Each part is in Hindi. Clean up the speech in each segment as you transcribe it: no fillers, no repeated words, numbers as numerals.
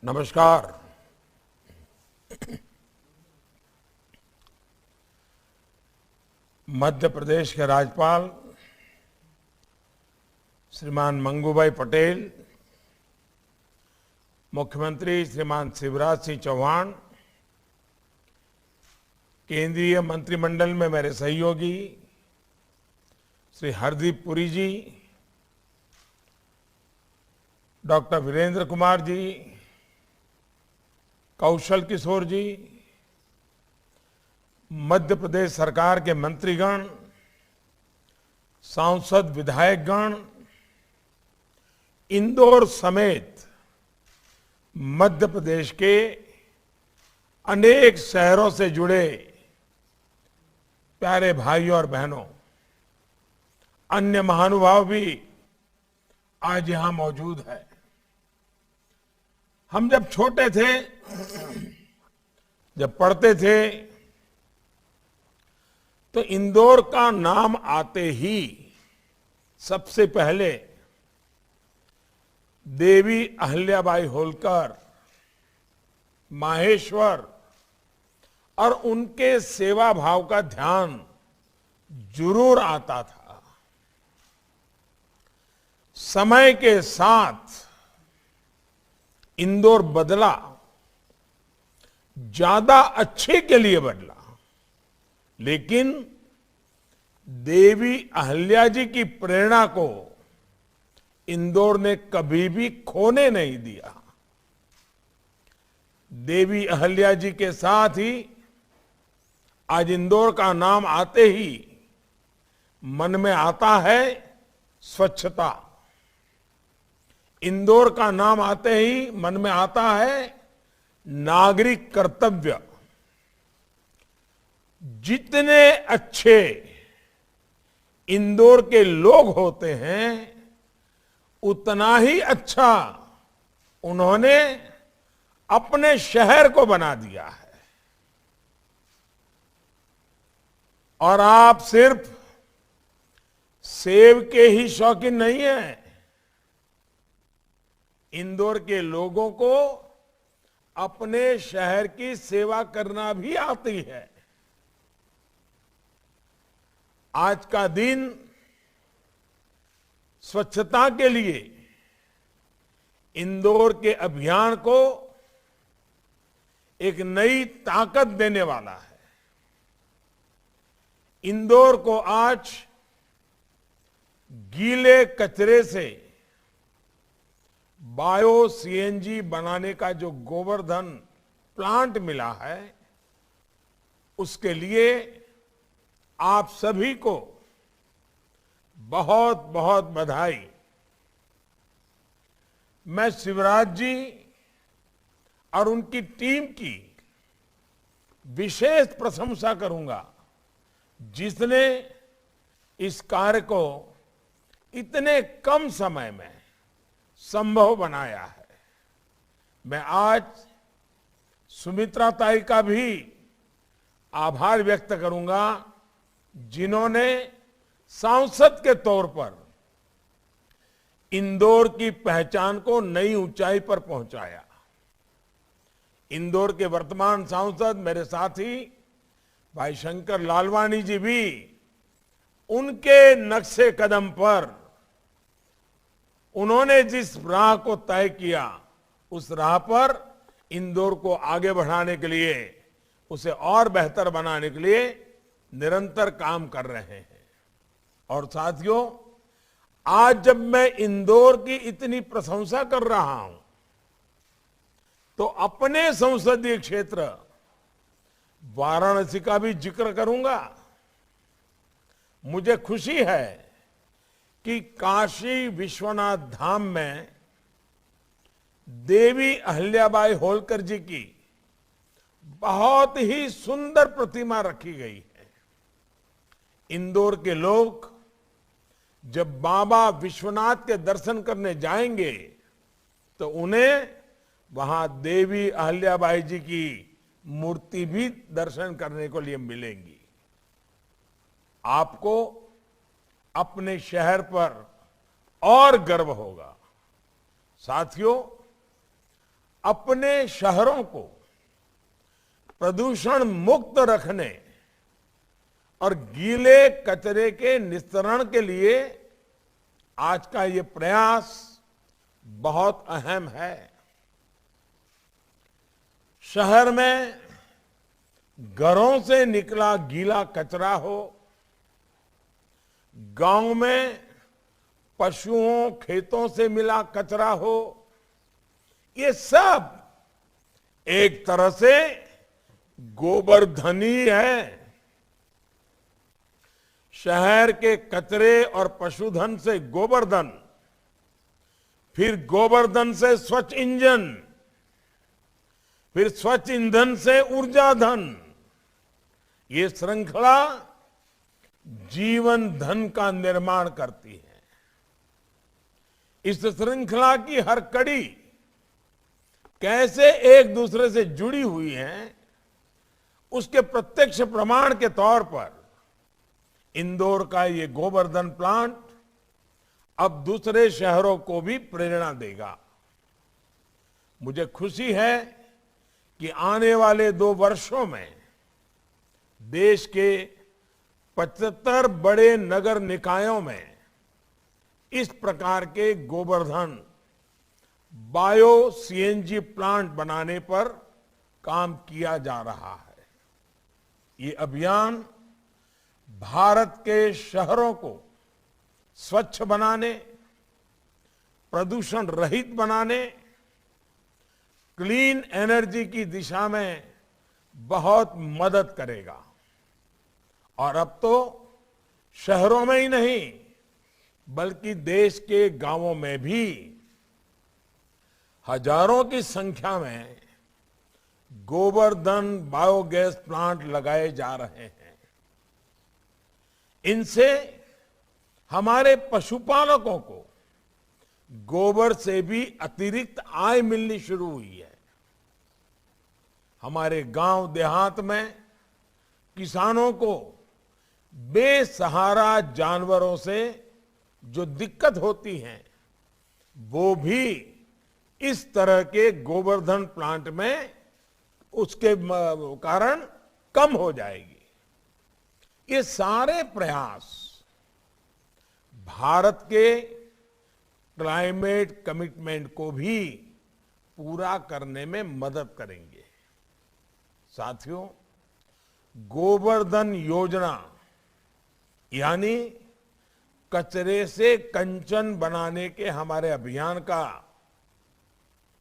नमस्कार। मध्य प्रदेश के राज्यपाल श्रीमान मंगूभाई पटेल, मुख्यमंत्री श्रीमान शिवराज सिंह चौहान, केंद्रीय मंत्रिमंडल में मेरे सहयोगी श्री हरदीप पुरी जी, डॉक्टर वीरेंद्र कुमार जी, कौशल किशोर जी, मध्य प्रदेश सरकार के मंत्रीगण, सांसद विधायकगण, इंदौर समेत मध्य प्रदेश के अनेक शहरों से जुड़े प्यारे भाइयों और बहनों, अन्य महानुभाव भी आज यहां मौजूद है। हम जब छोटे थे, जब पढ़ते थे, तो इंदौर का नाम आते ही सबसे पहले देवी अहिल्याबाई होलकर, माहेश्वर और उनके सेवा भाव का ध्यान जरूर आता था। समय के साथ इंदौर बदला, ज्यादा अच्छे के लिए बदला, लेकिन देवी अहिल्या जी की प्रेरणा को इंदौर ने कभी भी खोने नहीं दिया। देवी अहिल्या जी के साथ ही आज इंदौर का नाम आते ही मन में आता है स्वच्छता। इंदौर का नाम आते ही मन में आता है नागरिक कर्तव्य। जितने अच्छे इंदौर के लोग होते हैं, उतना ही अच्छा उन्होंने अपने शहर को बना दिया है। और आप सिर्फ सेब के ही शौकीन नहीं हैं, इंदौर के लोगों को अपने शहर की सेवा करना भी आती है। आज का दिन स्वच्छता के लिए इंदौर के अभियान को एक नई ताकत देने वाला है। इंदौर को आज गीले कचरे से बायो सीएनजी बनाने का जो गोवर्धन प्लांट मिला है, उसके लिए आप सभी को बहुत बहुत बधाई। मैं शिवराज जी और उनकी टीम की विशेष प्रशंसा करूंगा, जिसने इस कार्य को इतने कम समय में संभव बनाया है। मैं आज सुमित्रा ताई का भी आभार व्यक्त करूंगा, जिन्होंने सांसद के तौर पर इंदौर की पहचान को नई ऊंचाई पर पहुंचाया। इंदौर के वर्तमान सांसद मेरे साथी भाई शंकर लालवानी जी भी उनके नक्शे कदम पर उन्होंने जिस राह को तय किया, उस राह पर इंदौर को आगे बढ़ाने के लिए, उसे और बेहतर बनाने के लिए निरंतर काम कर रहे हैं। और साथियों, आज जब मैं इंदौर की इतनी प्रशंसा कर रहा हूं, तो अपने संसदीय क्षेत्र वाराणसी का भी जिक्र करूंगा। मुझे खुशी है कि काशी विश्वनाथ धाम में देवी अहिल्याबाई होलकर जी की बहुत ही सुंदर प्रतिमा रखी गई है। इंदौर के लोग जब बाबा विश्वनाथ के दर्शन करने जाएंगे, तो उन्हें वहां देवी अहिल्याबाई जी की मूर्ति भी दर्शन करने को लिए मिलेंगी। आपको अपने शहर पर और गर्व होगा। साथियों, अपने शहरों को प्रदूषण मुक्त रखने और गीले कचरे के निस्तारण के लिए आज का ये प्रयास बहुत अहम है। शहर में घरों से निकला गीला कचरा हो, गांव में पशुओं खेतों से मिला कचरा हो, ये सब एक तरह से गोबरधन ही है। शहर के कचरे और पशुधन से गोबरधन, फिर गोबरधन से स्वच्छ ईंधन, फिर स्वच्छ ईंधन से ऊर्जा धन। ये श्रृंखला जीवन धन का निर्माण करती है। इस श्रृंखला की हर कड़ी कैसे एक दूसरे से जुड़ी हुई है, उसके प्रत्यक्ष प्रमाण के तौर पर इंदौर का ये गोबरधन प्लांट अब दूसरे शहरों को भी प्रेरणा देगा। मुझे खुशी है कि आने वाले 2 वर्षों में देश के 75 बड़े नगर निकायों में इस प्रकार के गोबरधन बायो सीएनजी प्लांट बनाने पर काम किया जा रहा है। ये अभियान भारत के शहरों को स्वच्छ बनाने, प्रदूषण रहित बनाने, क्लीन एनर्जी की दिशा में बहुत मदद करेगा। और अब तो शहरों में ही नहीं, बल्कि देश के गांवों में भी हजारों की संख्या में गोबरधन बायोगैस प्लांट लगाए जा रहे हैं। इनसे हमारे पशुपालकों को गोबर से भी अतिरिक्त आय मिलनी शुरू हुई है। हमारे गांव देहात में किसानों को बेसहारा जानवरों से जो दिक्कत होती है, वो भी इस तरह के गोबरधन प्लांट में उसके कारण कम हो जाएगी। ये सारे प्रयास भारत के क्लाइमेट कमिटमेंट को भी पूरा करने में मदद करेंगे। साथियों, गोबरधन योजना यानी कचरे से कंचन बनाने के हमारे अभियान का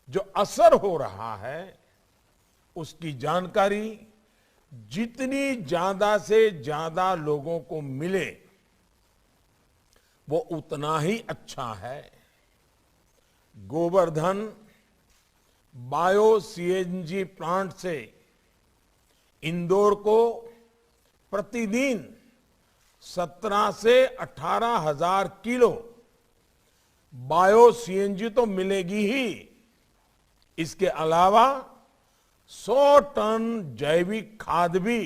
जो असर हो रहा है, उसकी जानकारी जितनी ज्यादा से ज्यादा लोगों को मिले, वो उतना ही अच्छा है। गोबरधन बायो सीएनजी प्लांट से इंदौर को प्रतिदिन 17 से 18 हजार किलो बायो सीएनजी तो मिलेगी ही, इसके अलावा 100 टन जैविक खाद भी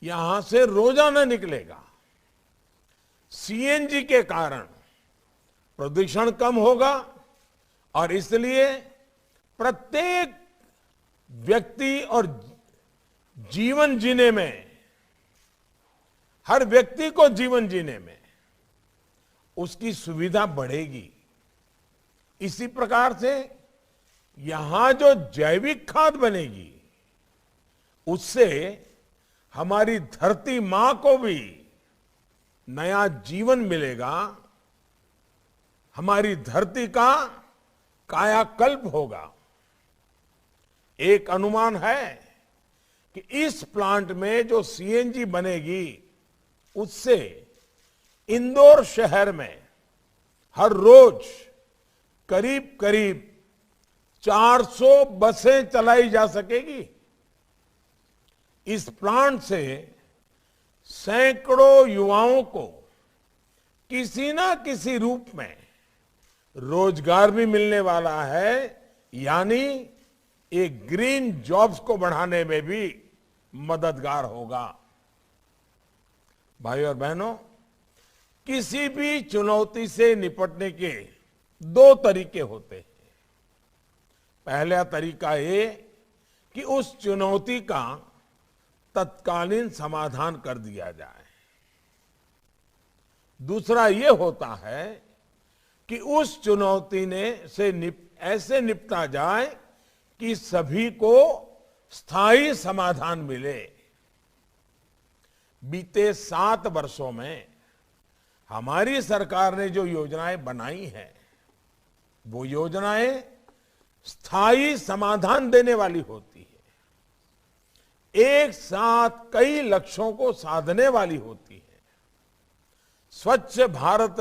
यहां से रोजाना निकलेगा। सीएनजी के कारण प्रदूषण कम होगा और इसलिए प्रत्येक व्यक्ति और जीवन जीने में, हर व्यक्ति को जीवन जीने में उसकी सुविधा बढ़ेगी। इसी प्रकार से यहां जो जैविक खाद बनेगी, उससे हमारी धरती मां को भी नया जीवन मिलेगा, हमारी धरती का कायाकल्प होगा। एक अनुमान है कि इस प्लांट में जो सीएनजी बनेगी, उससे इंदौर शहर में हर रोज करीब करीब 400 बसें चलाई जा सकेगी। इस प्लांट से सैकड़ों युवाओं को किसी ना किसी रूप में रोजगार भी मिलने वाला है, यानी एक ग्रीन जॉब्स को बढ़ाने में भी मददगार होगा। भाई और बहनों, किसी भी चुनौती से निपटने के दो तरीके होते हैं। पहला तरीका ये कि उस चुनौती का तत्कालीन समाधान कर दिया जाए। दूसरा ये होता है कि उस चुनौती ऐसे निपटा जाए कि सभी को स्थायी समाधान मिले। बीते 7 वर्षों में हमारी सरकार ने जो योजनाएं बनाई हैं, वो योजनाएं स्थायी समाधान देने वाली होती है, एक साथ कई लक्ष्यों को साधने वाली होती है। स्वच्छ भारत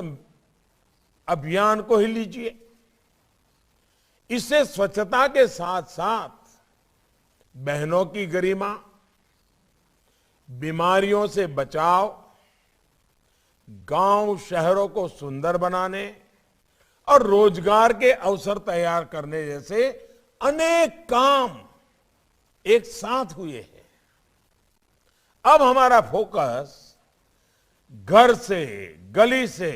अभियान को ही लीजिए, इससे स्वच्छता के साथ साथ बहनों की गरिमा, बीमारियों से बचाव, गांव शहरों को सुंदर बनाने और रोजगार के अवसर तैयार करने जैसे अनेक काम एक साथ हुए हैं। अब हमारा फोकस घर से, गली से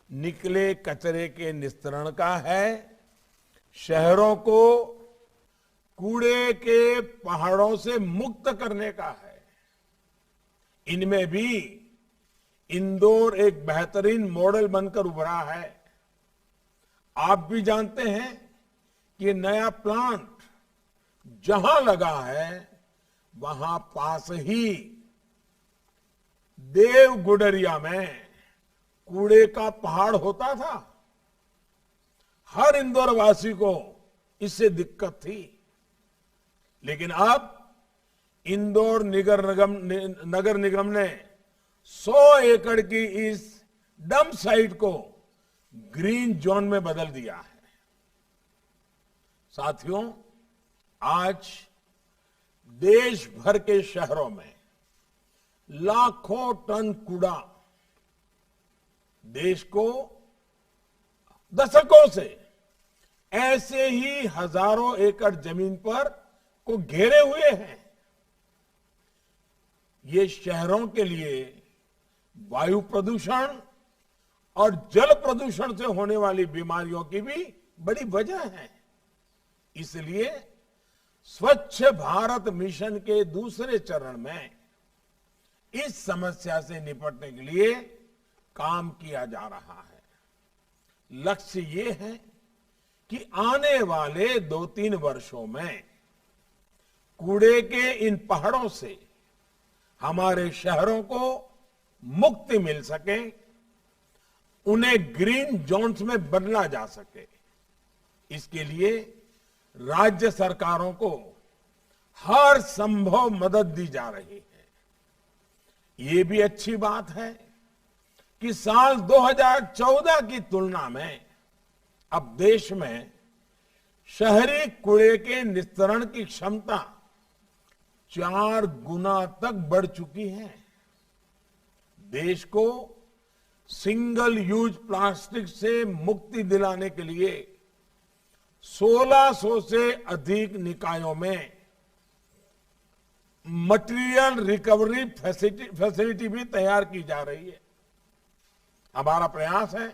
निकले कचरे के निस्तारण का है, शहरों को कूड़े के पहाड़ों से मुक्त करने का है। इनमें भी इंदौर एक बेहतरीन मॉडल बनकर उभरा है। आप भी जानते हैं कि नया प्लांट जहां लगा है, वहां पास ही देव गुडरिया में कूड़े का पहाड़ होता था। हर इंदौर वासी को इससे दिक्कत थी, लेकिन अब इंदौर नगर निगम ने 100 एकड़ की इस डंप साइट को ग्रीन जोन में बदल दिया है। साथियों, आज देश भर के शहरों में लाखों टन कूड़ा देश को दशकों से ऐसे ही हजारों एकड़ जमीन पर को घेरे हुए हैं। ये शहरों के लिए वायु प्रदूषण और जल प्रदूषण से होने वाली बीमारियों की भी बड़ी वजह है। इसलिए स्वच्छ भारत मिशन के दूसरे चरण में इस समस्या से निपटने के लिए काम किया जा रहा है। लक्ष्य ये है कि आने वाले 2-3 वर्षों में कूड़े के इन पहाड़ों से हमारे शहरों को मुक्ति मिल सके, उन्हें ग्रीन जोन्स में बदला जा सके। इसके लिए राज्य सरकारों को हर संभव मदद दी जा रही है। ये भी अच्छी बात है कि साल 2014 की तुलना में अब देश में शहरी कूड़े के निस्तारण की क्षमता 4 गुना तक बढ़ चुकी है। देश को सिंगल यूज प्लास्टिक से मुक्ति दिलाने के लिए 1600 से अधिक निकायों में मटेरियल रिकवरी फैसिलिटी भी तैयार की जा रही है। हमारा प्रयास है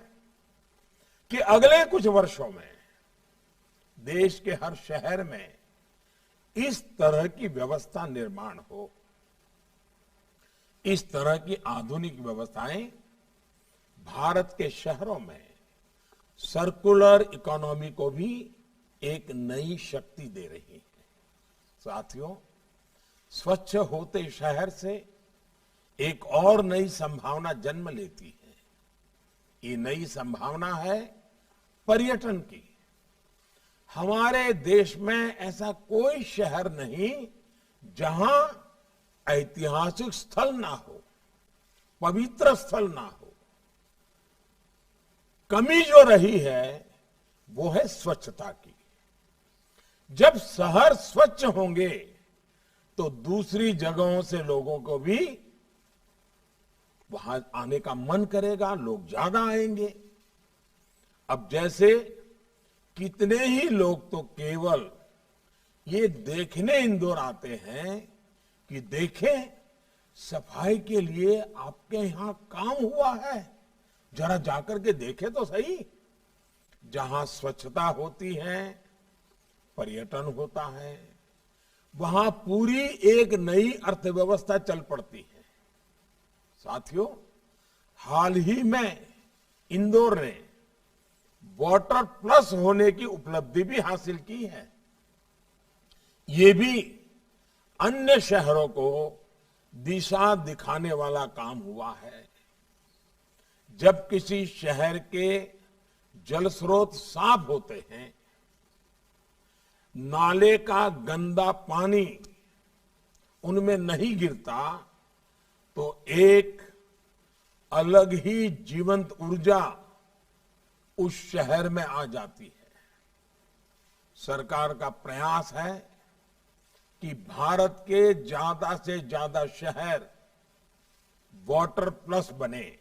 कि अगले कुछ वर्षों में देश के हर शहर में इस तरह की व्यवस्था निर्माण हो। इस तरह की आधुनिक व्यवस्थाएं भारत के शहरों में सर्कुलर इकोनॉमी को भी एक नई शक्ति दे रही है। साथियों, स्वच्छ होते शहर से एक और नई संभावना जन्म लेती है। ये नई संभावना है पर्यटन की। हमारे देश में ऐसा कोई शहर नहीं जहां ऐतिहासिक स्थल ना हो, पवित्र स्थल ना हो। कमी जो रही है वो है स्वच्छता की। जब शहर स्वच्छ होंगे तो दूसरी जगहों से लोगों को भी वहां आने का मन करेगा, लोग ज्यादा आएंगे। अब जैसे कितने ही लोग तो केवल ये देखने इंदौर आते हैं कि देखें सफाई के लिए आपके यहां काम हुआ है? जरा जाकर के देखे तो सही। जहां स्वच्छता होती है, पर्यटन होता है, वहां पूरी एक नई अर्थव्यवस्था चल पड़ती है। साथियों, हाल ही में इंदौर ने वाटर प्लस होने की उपलब्धि भी हासिल की है। ये भी अन्य शहरों को दिशा दिखाने वाला काम हुआ है। जब किसी शहर के जल स्रोत साफ होते हैं, नाले का गंदा पानी उनमें नहीं गिरता, तो एक अलग ही जीवंत ऊर्जा उस शहर में आ जाती है। सरकार का प्रयास है कि भारत के ज्यादा से ज्यादा शहर वाटर प्लस बने।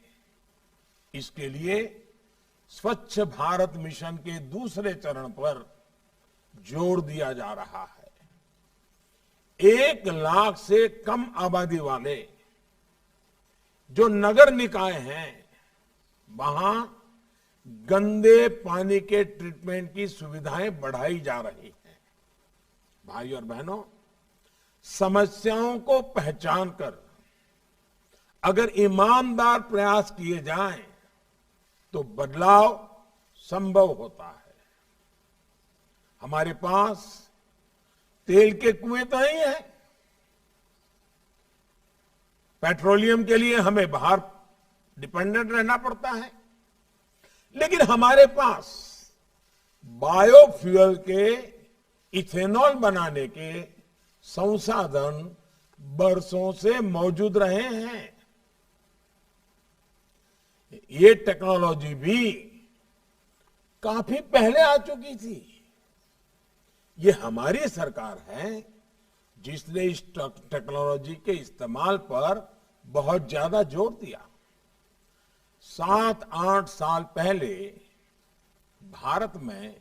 इसके लिए स्वच्छ भारत मिशन के दूसरे चरण पर जोर दिया जा रहा है। 1 लाख से कम आबादी वाले जो नगर निकाय हैं, वहां गंदे पानी के ट्रीटमेंट की सुविधाएं बढ़ाई जा रही हैं। भाई और बहनों, समस्याओं को पहचान कर अगर ईमानदार प्रयास किए जाएं, तो बदलाव संभव होता है। हमारे पास तेल के कुएं तो नहीं है। पेट्रोलियम के लिए हमें बाहर डिपेंडेंट रहना पड़ता है, लेकिन हमारे पास बायोफ्यूल के इथेनॉल बनाने के संसाधन बरसों से मौजूद रहे हैं। ये टेक्नोलॉजी भी काफी पहले आ चुकी थी। ये हमारी सरकार है जिसने इस टेक्नोलॉजी के इस्तेमाल पर बहुत ज्यादा जोर दिया। 7-8 साल पहले भारत में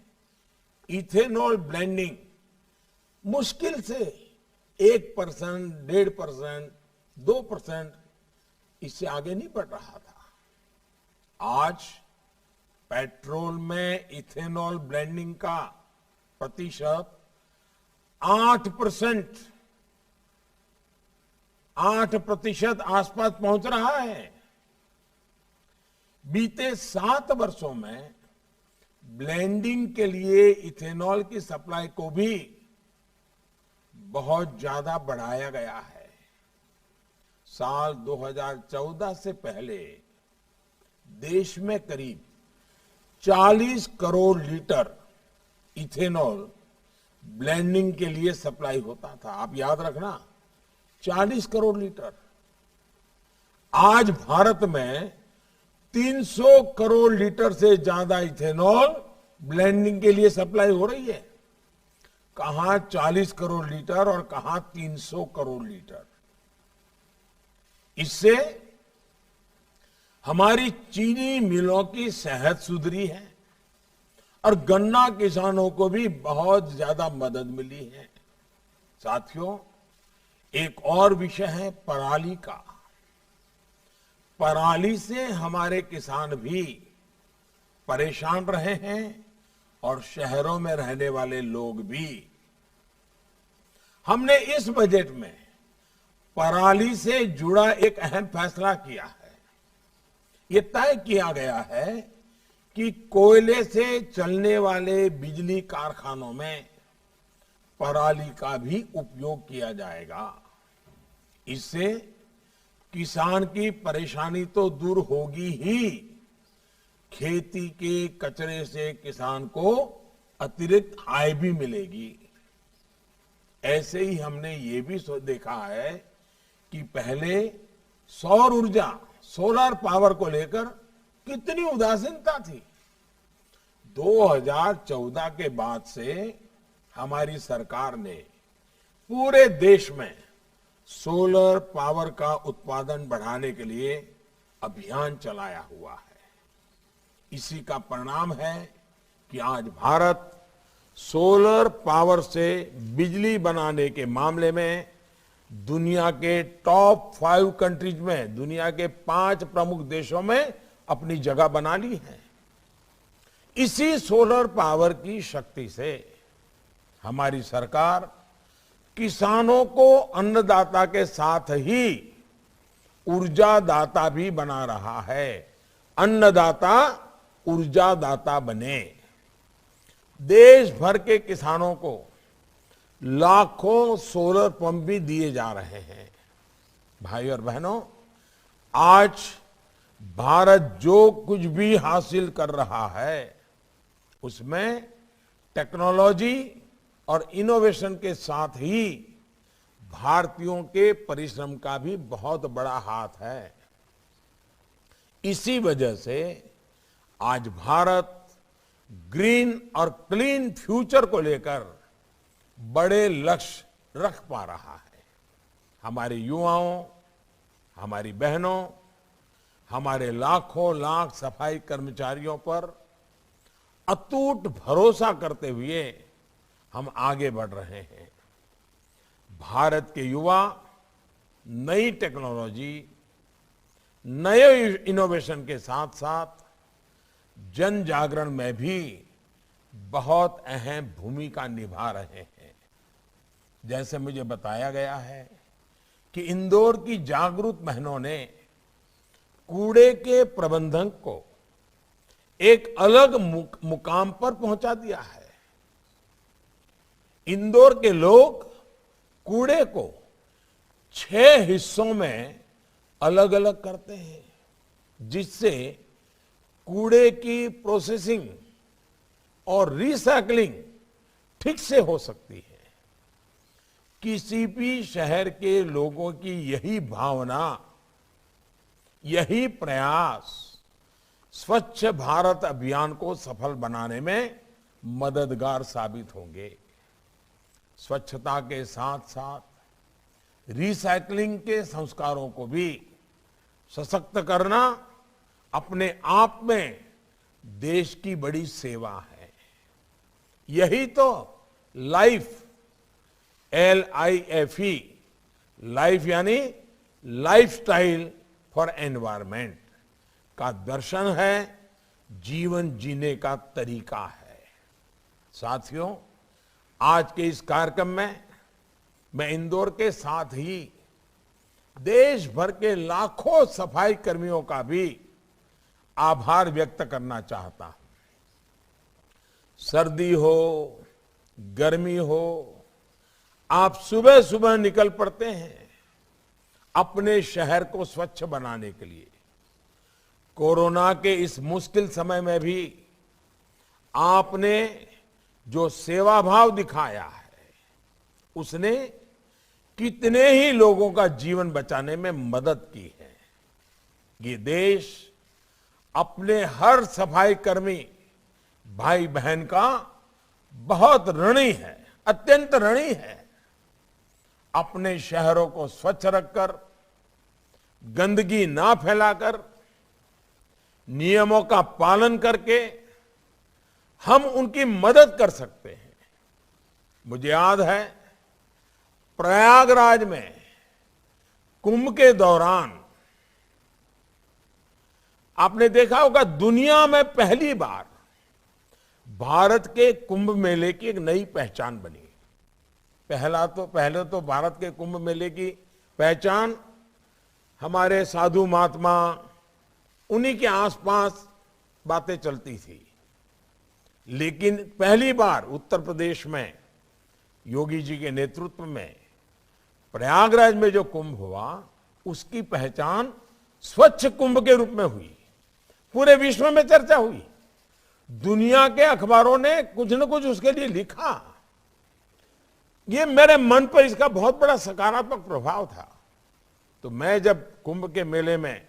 इथेनॉल ब्लेंडिंग मुश्किल से 1%, 1.5%, 2% इससे आगे नहीं बढ़ रहा था। आज पेट्रोल में इथेनॉल ब्लेंडिंग का प्रतिशत 8% आसपास पहुंच रहा है। बीते 7 वर्षों में ब्लेंडिंग के लिए इथेनॉल की सप्लाई को भी बहुत ज्यादा बढ़ाया गया है। साल 2014 से पहले देश में करीब 40 करोड़ लीटर इथेनॉल ब्लेंडिंग के लिए सप्लाई होता था। आप याद रखना, 40 करोड़ लीटर। आज भारत में 300 करोड़ लीटर से ज्यादा इथेनॉल ब्लेंडिंग के लिए सप्लाई हो रही है। कहां 40 करोड़ लीटर और कहां 300 करोड़ लीटर। इससे हमारी चीनी मिलों की सेहत सुधरी है और गन्ना किसानों को भी बहुत ज्यादा मदद मिली है। साथियों, एक और विषय है पराली का। पराली से हमारे किसान भी परेशान रहे हैं और शहरों में रहने वाले लोग भी। हमने इस बजट में पराली से जुड़ा एक अहम फैसला किया है। ये तय किया गया है कि कोयले से चलने वाले बिजली कारखानों में पराली का भी उपयोग किया जाएगा। इससे किसान की परेशानी तो दूर होगी ही, खेती के कचरे से किसान को अतिरिक्त आय भी मिलेगी। ऐसे ही हमने ये भी देखा है कि पहले सौर ऊर्जा, सोलर पावर को लेकर कितनी उदासीनता थी। 2014 के बाद से हमारी सरकार ने पूरे देश में सोलर पावर का उत्पादन बढ़ाने के लिए अभियान चलाया हुआ है। इसी का परिणाम है कि आज भारत सोलर पावर से बिजली बनाने के मामले में दुनिया के टॉप 5 कंट्रीज में, दुनिया के 5 प्रमुख देशों में अपनी जगह बना ली है। इसी सोलर पावर की शक्ति से हमारी सरकार किसानों को अन्नदाता के साथ ही ऊर्जादाता भी बना रहा है। अन्नदाता ऊर्जादाता बने। देश भर के किसानों को लाखों सोलर पंप भी दिए जा रहे हैं। भाई और बहनों, आज भारत जो कुछ भी हासिल कर रहा है उसमें टेक्नोलॉजी और इनोवेशन के साथ ही भारतीयों के परिश्रम का भी बहुत बड़ा हाथ है। इसी वजह से आज भारत ग्रीन और क्लीन फ्यूचर को लेकर बड़े लक्ष्य रख पा रहा है। हमारे युवाओं, हमारी बहनों, हमारे लाखों लाख सफाई कर्मचारियों पर अटूट भरोसा करते हुए हम आगे बढ़ रहे हैं। भारत के युवा नई टेक्नोलॉजी, नए इनोवेशन के साथ साथ जन जागरण में भी बहुत अहम भूमिका निभा रहे हैं। जैसे मुझे बताया गया है कि इंदौर की जागरूक बहनों ने कूड़े के प्रबंधन को एक अलग मुकाम पर पहुंचा दिया है। इंदौर के लोग कूड़े को 6 हिस्सों में अलग अलग करते हैं, जिससे कूड़े की प्रोसेसिंग और रिसाइकलिंग ठीक से हो सकती है। किसी भी शहर के लोगों की यही भावना, यही प्रयास स्वच्छ भारत अभियान को सफल बनाने में मददगार साबित होंगे। स्वच्छता के साथ साथ रिसाइकलिंग के संस्कारों को भी सशक्त करना अपने आप में देश की बड़ी सेवा है। यही तो लाइफ, LIFE, लाइफ यानी लाइफस्टाइल फॉर एनवायरमेंट का दर्शन है, जीवन जीने का तरीका है। साथियों, आज के इस कार्यक्रम में मैं इंदौर के साथ ही देश भर के लाखों सफाई कर्मियों का भी आभार व्यक्त करना चाहता हूं। सर्दी हो, गर्मी हो, आप सुबह सुबह निकल पड़ते हैं अपने शहर को स्वच्छ बनाने के लिए। कोरोना के इस मुश्किल समय में भी आपने जो सेवा भाव दिखाया है, उसने कितने ही लोगों का जीवन बचाने में मदद की है। ये देश अपने हर सफाई कर्मी भाई बहन का बहुत ऋणी है, अत्यंत ऋणी है। अपने शहरों को स्वच्छ रखकर, गंदगी ना फैलाकर, नियमों का पालन करके हम उनकी मदद कर सकते हैं। मुझे याद है प्रयागराज में कुंभ के दौरान आपने देखा होगा, दुनिया में पहली बार भारत के कुंभ मेले की एक नई पहचान बनी। पहले तो भारत के कुंभ मेले की पहचान हमारे साधु महात्मा, उन्हीं के आसपास बातें चलती थी। लेकिन पहली बार उत्तर प्रदेश में योगी जी के नेतृत्व में प्रयागराज में जो कुंभ हुआ, उसकी पहचान स्वच्छ कुंभ के रूप में हुई। पूरे विश्व में चर्चा हुई। दुनिया के अखबारों ने कुछ न कुछ उसके लिए लिखा। ये मेरे मन पर इसका बहुत बड़ा सकारात्मक प्रभाव था। तो मैं जब कुंभ के मेले में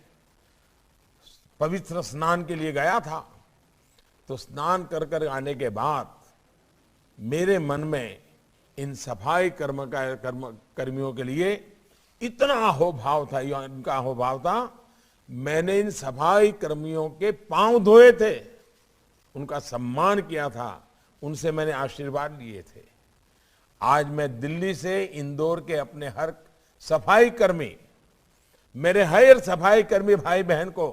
पवित्र स्नान के लिए गया था, तो स्नान कर कर आने के बाद मेरे मन में इन सफाई कर्मियों के लिए इतना अहोभाव था, इनका अहोभाव था। मैंने इन सफाई कर्मियों के पांव धोए थे, उनका सम्मान किया था, उनसे मैंने आशीर्वाद लिए थे। आज मैं दिल्ली से इंदौर के अपने हर सफाई कर्मी, मेरे हर सफाई कर्मी भाई बहन को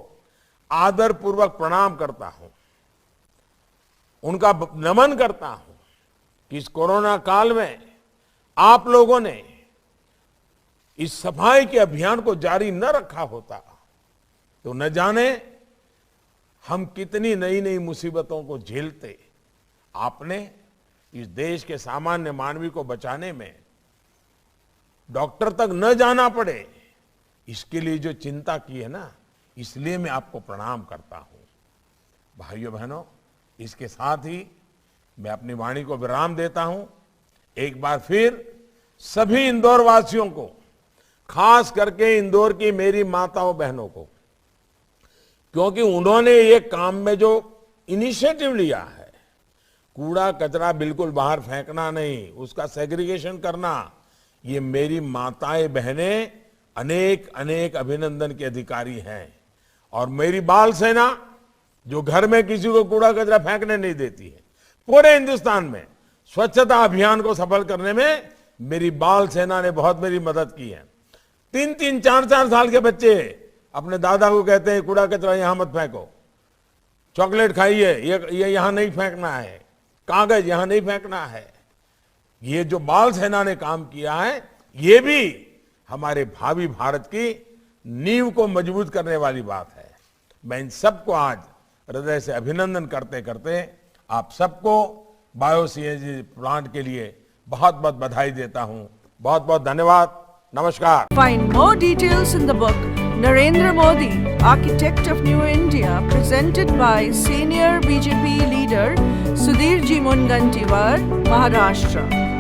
आदर पूर्वक प्रणाम करता हूं, उनका नमन करता हूं कि इस कोरोना काल में आप लोगों ने इस सफाई के अभियान को जारी न रखा होता तो न जाने हम कितनी नई नई मुसीबतों को झेलते। आपने इस देश के सामान्य मानवी को बचाने में डॉक्टर तक न जाना पड़े, इसके लिए जो चिंता की है ना, इसलिए मैं आपको प्रणाम करता हूं। भाइयों बहनों, इसके साथ ही मैं अपनी वाणी को विराम देता हूं। एक बार फिर सभी इंदौर वासियों को, खास करके इंदौर की मेरी माताओं बहनों को, क्योंकि उन्होंने ये काम में जो इनिशिएटिव लिया है, कूड़ा कचरा बिल्कुल बाहर फेंकना नहीं, उसका सेग्रीगेशन करना, ये मेरी माताएं बहनें अनेक अनेक अभिनंदन के अधिकारी हैं। और मेरी बाल सेना जो घर में किसी को कूड़ा कचरा फेंकने नहीं देती है, पूरे हिंदुस्तान में स्वच्छता अभियान को सफल करने में मेरी बाल सेना ने बहुत मेरी मदद की है। 3-3, 4-4 साल के बच्चे अपने दादा को कहते हैं कूड़ा कचरा यहां मत फेंको, चॉकलेट खाइए, ये यहां नहीं फेंकना है, कागज यहां नहीं फेंकना है। ये जो बाल सेना ने काम किया है, ये भी हमारे भावी भारत की नींव को मजबूत करने वाली बात है। मैं इन सबको आज हृदय से अभिनंदन करते करते आप सबको बायो सीएनजी प्लांट के लिए बहुत बहुत बधाई देता हूं। बहुत बहुत धन्यवाद। नमस्कार। Find more details in the book Narendra Modi, Architect of New India, presented by senior BJP leader Sudhir Ji Mungantiwar, Maharashtra.